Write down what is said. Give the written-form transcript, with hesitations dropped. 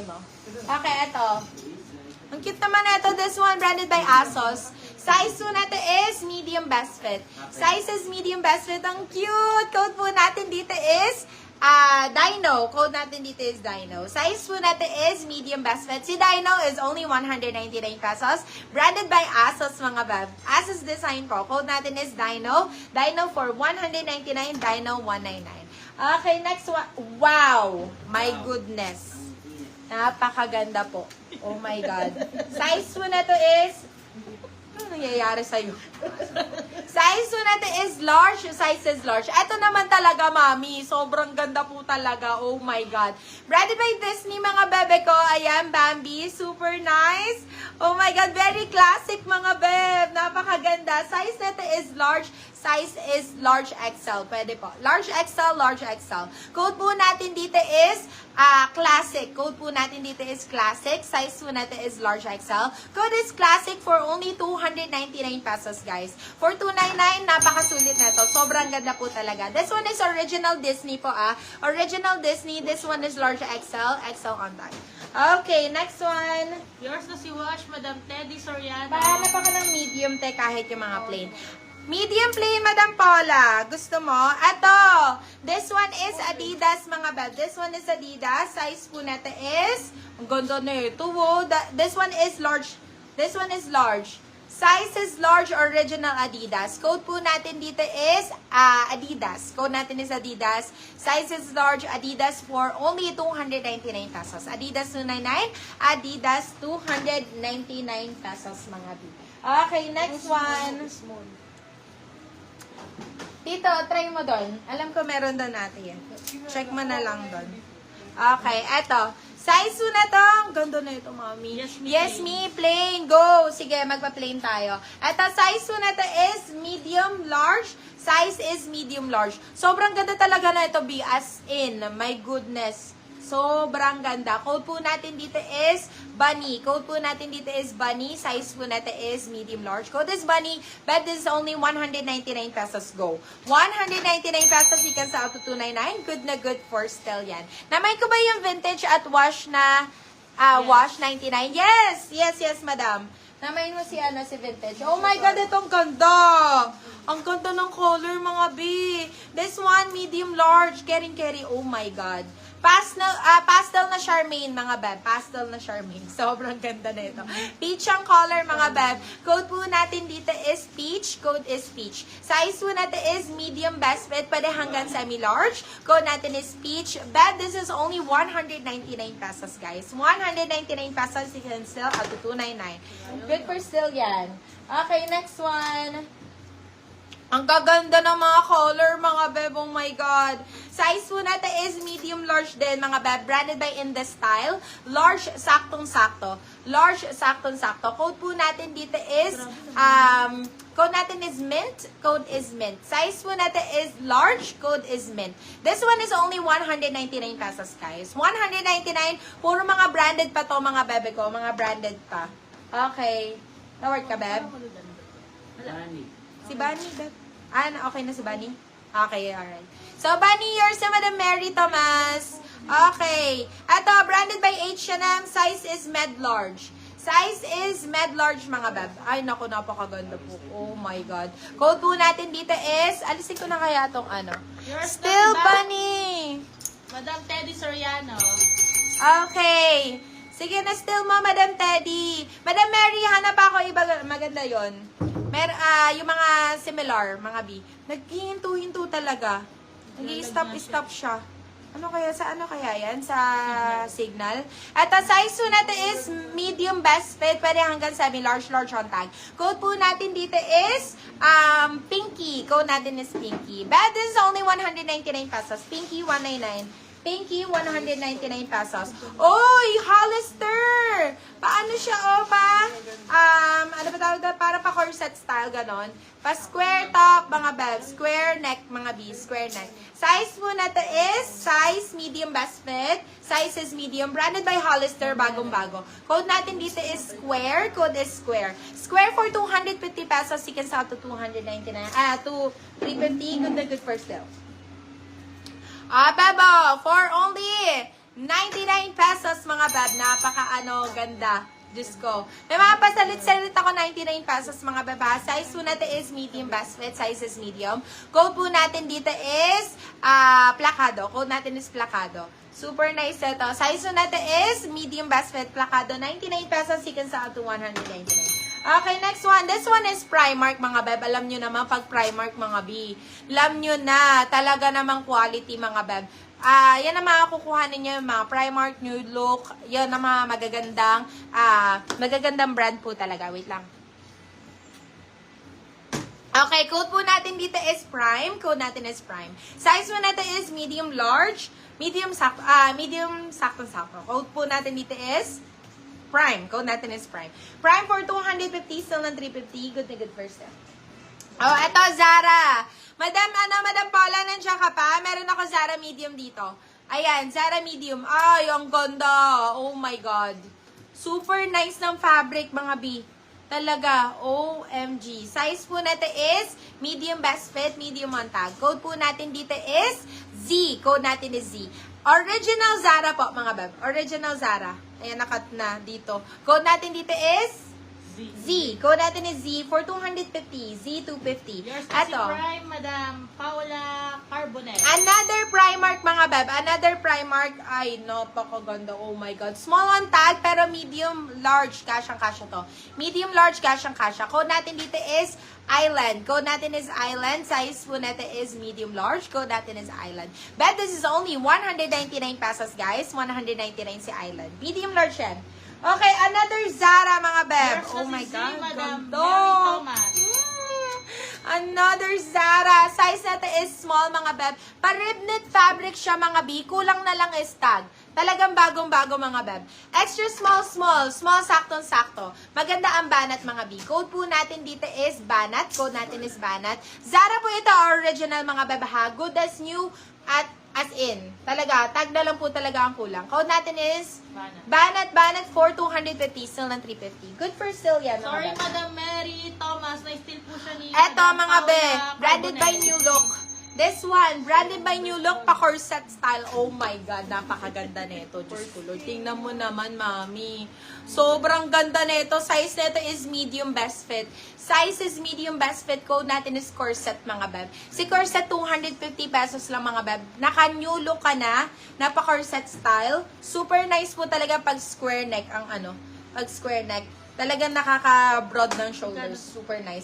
mo. Okay, ito. Ang cute naman ito. This one, branded by ASOS. Size po natin is medium best fit. Size is medium best fit. Ang cute! Code po natin dito is Dino. Code natin dito is Dino. Size po natin is medium best fit. Si Dino is only 199 pesos. Branded by ASOS mga bab. ASOS design po. Code natin is Dino. Dino for 199. Dino 199. Okay, next one. Wow! My goodness. Napakaganda po. Oh my God. Size po na to is... Ano nangyayari sa'yo? Size po natin is large. Size is large. Ito naman talaga, mami. Sobrang ganda po talaga. Oh my God. Branded by Disney, mga bebe ko. Ayan, Bambi. Super nice. Oh my God. Very classic, mga beb. Napakaganda. Size natin is large. Size is large XL. Pwede po. Large XL, large XL. Code po natin dito is classic. Code po natin dito is classic. Size po natin is large XL. Code is classic for only 299 pesos, guys. For 299, napakasulit na ito. Sobrang ganda po talaga. This one is original Disney po, Original Disney. This one is large XL. XL on that. Okay, next one. Yours na si Wash, Madam Teddy Soriano. Pahanap ako ng medium te kahit yung mga plain. Medium plain, Madam Paula. Gusto mo? Ito. This one is Adidas, mga beb. This one is Adidas. Size po natin is, ang ganda na ito, this one is large. This one is large. Size is large, original Adidas. Code po natin dito is Adidas. Code natin is Adidas. Size is large, Adidas for only 299 pesos. Adidas 299, Adidas 299 pesos, mga beb. Okay, next one. Dito, try mo doon. Alam ko meron doon natin yan. Check mo na lang doon. Okay, eto. Size po na to. Ang ganda na ito, mami. Yes, me, plain. Go. Sige, magpa-plain tayo. Eto, size po na to is medium large. Size is medium large. Sobrang ganda talaga na ito, B. As in, my goodness. Sobrang ganda. Code po natin dito is Bunny. Code po natin dito is Bunny. Size po natin is medium large. Code is Bunny. But this is only 199 pesos. Go. 199 pesos. You can sell up to 299. Good na good for still yan. Namay ko ba yung vintage at wash na wash 99? Yes! Yes, yes, madam. Namay mo si si vintage. Oh my God, itong ganda! Ang ganda ng color, mga B. This one, medium large. Carry. Oh my God. Pastel na Charmaine, mga beb. Pastel na Charmaine. Sobrang ganda na ito. Peach ang color, mga beb. Code po natin dito is peach. Code is peach. Size po natin is medium best fit. Pwede hanggang semi-large. Code natin is peach. Beb, this is only 199 pesos, guys. 199 pesos. You can sell up to 299. Good for still yan. Okay, next one. Ang gaganda ng mga color, mga beb. Oh my God. Size po natin is medium-large din, mga beb. Branded by In The Style. Large, saktong-sakto. Large, saktong-sakto. Code po natin dito is, code natin is mint. Code is mint. Size po natin is large. Code is mint. This one is only 199 pesos, guys. 199. Puro mga branded pa to, mga bebe ko. Mga branded pa. Okay. Naward ka, beb? Si Bunny, beb. Okay na si Bunny? Okay, alright. So, Bunny, yours na Madam Mary Thomas. Okay. Ito, branded by H&M. Size is med-large. Size is med-large, mga beb. Ay, naku, napakaganda po. Oh my God. Code po natin dito is, alisin ko na kaya itong Still Bunny. Madam Teddy Soriano. Okay. Sige na, still mo, Madam Teddy. Madam Mary, hanap ako. Iba, maganda yon. Yung mga similar, mga B. Naghihinto-hinto talaga. Nag-i-stop siya. Ano kaya yan? Sa signal? At ang size po natin is medium best fit. Pwede hanggang semi-large, large on tag. Code po natin dito is Pinky. Code natin is Pinky. But this is only 199 pesos. Pinky, 199. Pinky, 199 pesos. Oy, Hollister! Paano siya, ano ba tawag doon? Para pa corset style, ganon. Pa square top, mga beb. Square neck, mga B. Square neck. Size po natin is size medium best fit. Size is medium. Branded by Hollister, bagong-bago. Code natin dito is square. Code is square. Square for 250 pesos. You can sell to 299. To 350. Good na good for still. Bebo, for only 99 pesos mga beb. Ganda. Diyos ko. May mga pasalit-salit ako, 99 pesos mga beb. Size po natin is medium best fit. Size is medium. Code po natin dito is Placado. Code natin is Placado. Super nice ito. Size po natin is medium best fit. Placado. 99 pesos. Second sa to 199. Okay, next one. This one is Primark, mga beb. Alam nyo naman, pag Primark, mga B. Alam nyo na, talaga namang quality, mga beb. Yan ang mga kukuha ninyo, yung mga Primark, New Look. Yan ang mga magagandang brand po talaga. Wait lang. Okay, code po natin dito is Prime. Code natin is Prime. Size po natin is medium large. Medium sakto-sakto. Code po natin dito is Prime. Code natin is Prime. Prime for 250, still ng 350. Good na good first step. Oh, eto, Zara. Madam Paula, nandiyan ka pa? Meron ako Zara medium dito. Ayan, Zara medium. Ay, ang ganda. Oh my God. Super nice ng fabric, mga B. Talaga, OMG. Size po natin is medium best fit, medium on tag. Code po natin dito is Z. Code natin is Z. Original Zara po, mga beb. Original Zara. Ayan, nakat na dito. Code natin dito is Z. Code natin is Z for 250. Z 250. Yours is Eto. Prime, Madam Paula Carbonet. Another Primark, mga beb. Another Primark. Ay, napakaganda. Oh my God. Small on tag, pero medium, large. Kasyang-kasya to. Medium, large, kasyang-kasya. Code natin dito is Island. Code natin is Island. Size po natin is medium, large. Code natin is Island. But this is only 199 pesos, guys. 199 si Island. Medium, large yan. Okay, another Zara, mga beb. Yours Oh is my Z, God. Madam Ganda. Mary Thomas. Another Zara. Size natin is small, mga beb. Pa-ribnit fabric siya, mga B. Kulang na lang is tag. Talagang bagong-bago, mga beb. Extra small. Small, saktong-sakto. Maganda ang banat, mga B. Code po natin dito is Banat. Code natin is Banat. Zara po ito, original, mga beb, ha. Good as new at as in. Talaga, tag na lang po talaga ang kulang. Code natin is Banat for 250. Still ng 350. Good for still yan, mga Sorry, beb. Madam Mary Thomas. Na-steal po siya ni Eto, Madam mga Paula be, branded by Carbonet. New Look. This one, branded by New Look, pa-corset style. Oh my God, napakaganda nito. Diyos ko, Lord. Tingnan mo naman, mami. Sobrang ganda nito. Size nito is medium best fit. Size is medium best fit. Code natin is corset, mga beb. Si corset, 250 pesos lang, mga beb. Naka-New Look ka na. Napa-corset style. Super nice po talaga pag square neck ang pag square neck. Talagang nakaka-broad ng shoulders. Super nice.